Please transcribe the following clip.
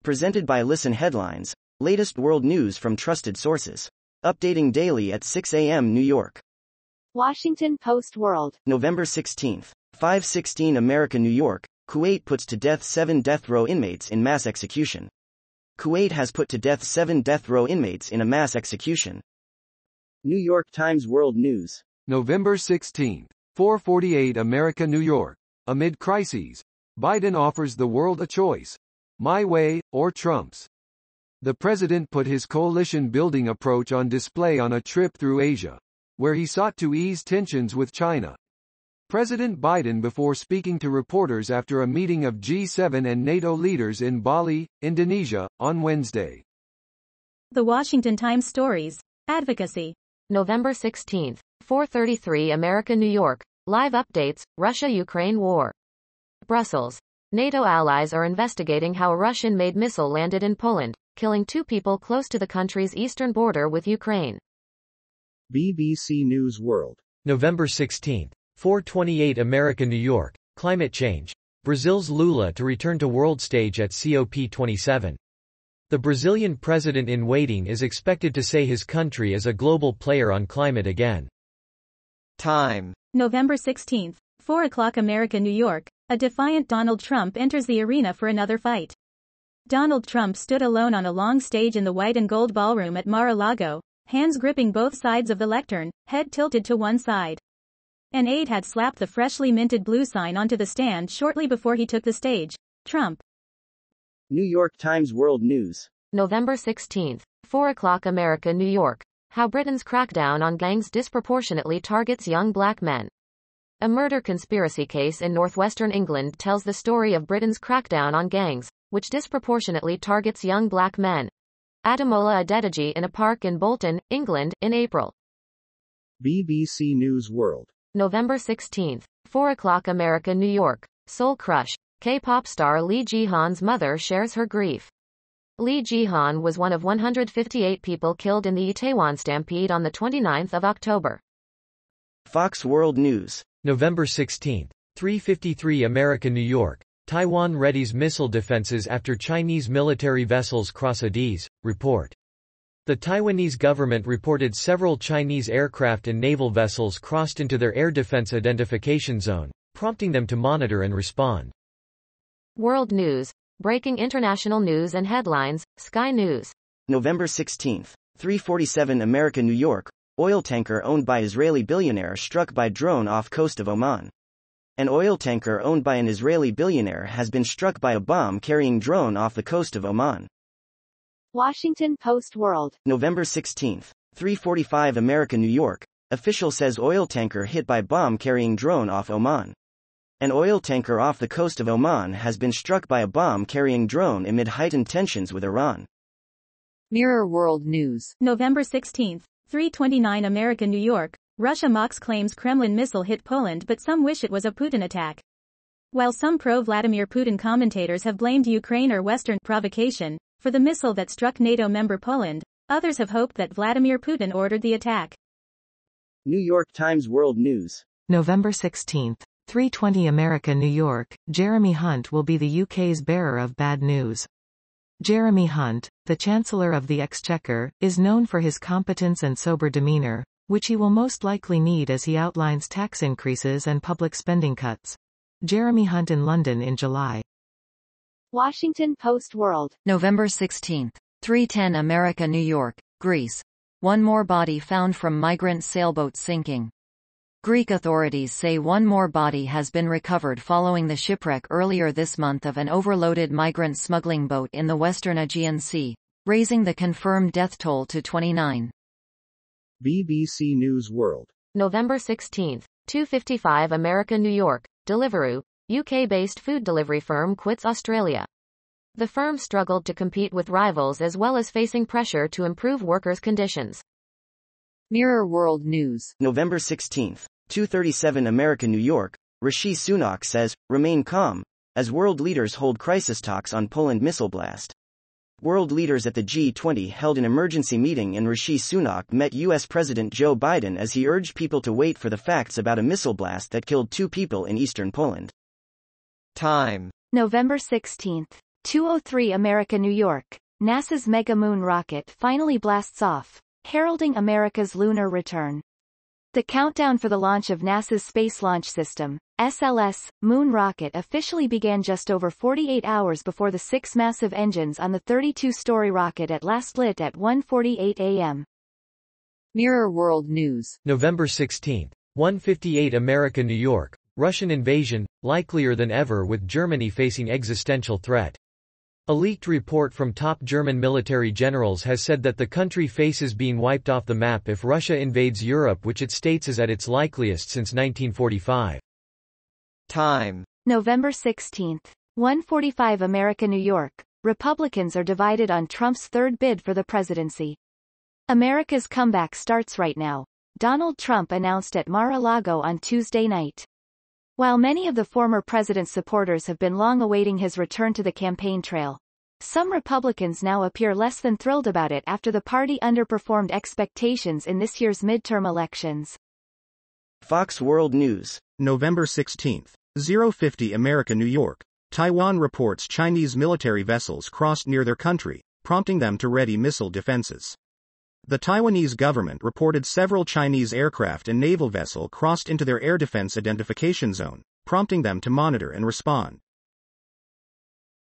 Presented by Listen Headlines, latest world news from trusted sources. Updating daily at 6 a.m. New York. Washington Post World. November 16. 5:16 America, New York. Kuwait puts to death 7 death row inmates in mass execution. Kuwait has put to death 7 death row inmates in a mass execution. New York Times World News. November 16, 4:48 America, New York. Amid crises, Biden offers the world a choice. My way, or Trump's. The president put his coalition-building approach on display on a trip through Asia, where he sought to ease tensions with China. President Biden before speaking to reporters after a meeting of G7 and NATO leaders in Bali, Indonesia, on Wednesday. The Washington Times stories. Advocacy. November 16, 4:33 America, New York. Live updates, Russia-Ukraine war. Brussels. NATO allies are investigating how a Russian-made missile landed in Poland, killing 2 people close to the country's eastern border with Ukraine. BBC News World. November 16, 4:28 America, New York. Climate change. Brazil's Lula to return to world stage at COP27. The Brazilian president in waiting is expected to say his country is a global player on climate again. Time. November 16, 4 o'clock America, New York. A defiant Donald Trump enters the arena for another fight. Donald Trump stood alone on a long stage in the white and gold ballroom at Mar-a-Lago, hands gripping both sides of the lectern, head tilted to one side. An aide had slapped the freshly minted blue sign onto the stand shortly before he took the stage. Trump. New York Times World News. November 16, 4 o'clock America, New York. How Britain's crackdown on gangs disproportionately targets young black men. A murder conspiracy case in northwestern England tells the story of Britain's crackdown on gangs, which disproportionately targets young black men. Ademola Adedeji in a park in Bolton, England, in April. BBC News World. November 16, 4 o'clock America, New York. Soul Crush. K-pop star Lee Ji-hoon's mother shares her grief. Lee Ji-hoon was one of 158 people killed in the Itaewon stampede on the 29th of October. Fox World News. November 16, 3:53 America, New York. Taiwan readies missile defenses after Chinese military vessels cross Ades, report. The Taiwanese government reported several Chinese aircraft and naval vessels crossed into their air defense identification zone, prompting them to monitor and respond. World News. Breaking international news and headlines, Sky News. November 16, 3:47 America, New York. Oil tanker owned by Israeli billionaire struck by drone off coast of Oman. An oil tanker owned by an Israeli billionaire has been struck by a bomb-carrying drone off the coast of Oman. Washington Post World. November 16, 3:45 America, New York. Official says oil tanker hit by bomb-carrying drone off Oman. An oil tanker off the coast of Oman has been struck by a bomb-carrying drone amid heightened tensions with Iran. Mirror World News. November 16, 3:29 America, New York. Russia mocks claims Kremlin missile hit Poland, but some wish it was a Putin attack. While some pro-Vladimir Putin commentators have blamed Ukraine or Western provocation for the missile that struck NATO member Poland, others have hoped that Vladimir Putin ordered the attack. New York Times World News. November 16, 3:20 America, New York. Jeremy Hunt will be the UK's bearer of bad news. Jeremy Hunt, the Chancellor of the Exchequer, is known for his competence and sober demeanour, which he will most likely need as he outlines tax increases and public spending cuts. Jeremy Hunt in London in July. Washington Post World. November 16, 3:10 America, New York, Greece. One more body found from migrant sailboat sinking. Greek authorities say one more body has been recovered following the shipwreck earlier this month of an overloaded migrant smuggling boat in the western Aegean Sea, raising the confirmed death toll to 29. BBC News World. November 16, 2:55 America, New York. Deliveroo, UK-based food delivery firm quits Australia. The firm struggled to compete with rivals as well as facing pressure to improve workers' conditions. Mirror World News. November 16, 2:37 America, New York. Rishi Sunak says, remain calm, as world leaders hold crisis talks on Poland missile blast. World leaders at the G20 held an emergency meeting and Rishi Sunak met U.S. President Joe Biden as he urged people to wait for the facts about a missile blast that killed 2 people in eastern Poland. Time. November 16, 2:03 America, New York. NASA's Mega Moon rocket finally blasts off, heralding America's lunar return. The countdown for the launch of NASA's Space Launch System, SLS, moon rocket officially began just over 48 hours before the 6 massive engines on the 32-story rocket at last lit at 1:48 a.m. Mirror World News. November 16, 1:58 America, New York. Russian invasion, likelier than ever with Germany facing existential threat. A leaked report from top German military generals has said that the country faces being wiped off the map if Russia invades Europe, which it states is at its likeliest since 1945. Time. November 16, 1:45 America, New York. Republicans are divided on Trump's third bid for the presidency. America's comeback starts right now, Donald Trump announced at Mar-a-Lago on Tuesday night. While many of the former president's supporters have been long awaiting his return to the campaign trail, some Republicans now appear less than thrilled about it after the party underperformed expectations in this year's midterm elections. Fox World News. November 16, 0:50 America, New York. Taiwan reports Chinese military vessels crossed near their country, prompting them to ready missile defenses. The Taiwanese government reported several Chinese aircraft and naval vessel crossed into their air defense identification zone, prompting them to monitor and respond.